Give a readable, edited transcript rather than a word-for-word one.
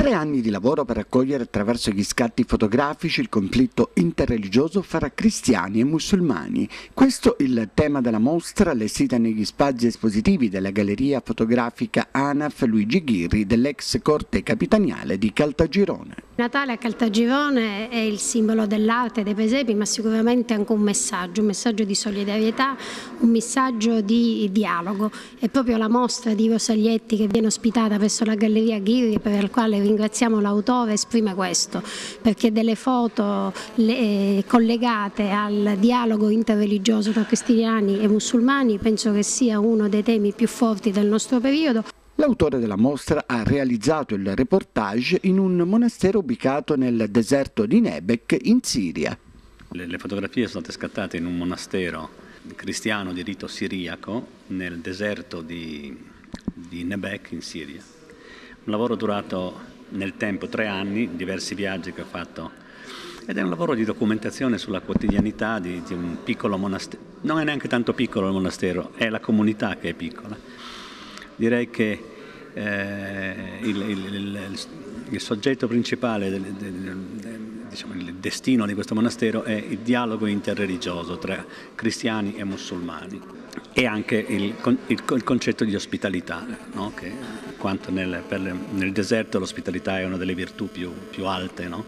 3 anni di lavoro per raccogliere attraverso gli scatti fotografici il conflitto interreligioso fra cristiani e musulmani. Questo il tema della mostra allestita negli spazi espositivi della Galleria Fotografica ANAF Luigi Ghirri dell'ex Corte Capitaniale di Caltagirone. Natale a Caltagirone è il simbolo dell'arte, dei presepi, ma sicuramente anche un messaggio di solidarietà, un messaggio di dialogo. È proprio la mostra di Rosaglietti che viene ospitata presso la Galleria Ghirri, per la quale ringraziamo l'autore, esprime questo, perché delle foto collegate al dialogo interreligioso tra cristiani e musulmani penso che sia uno dei temi più forti del nostro periodo. L'autore della mostra ha realizzato il reportage in un monastero ubicato nel deserto di Nebek in Siria. Le fotografie sono state scattate in un monastero cristiano di rito siriaco nel deserto di Nebek in Siria. Un lavoro durato nel tempo 3 anni, diversi viaggi che ho fatto, ed è un lavoro di documentazione sulla quotidianità di un piccolo monastero. Non è neanche tanto piccolo il monastero, è la comunità che è piccola. Direi che il soggetto principale, diciamo, il destino di questo monastero è il dialogo interreligioso tra cristiani e musulmani e anche il concetto di ospitalità, no? Che quanto nel deserto l'ospitalità è una delle virtù più alte, no?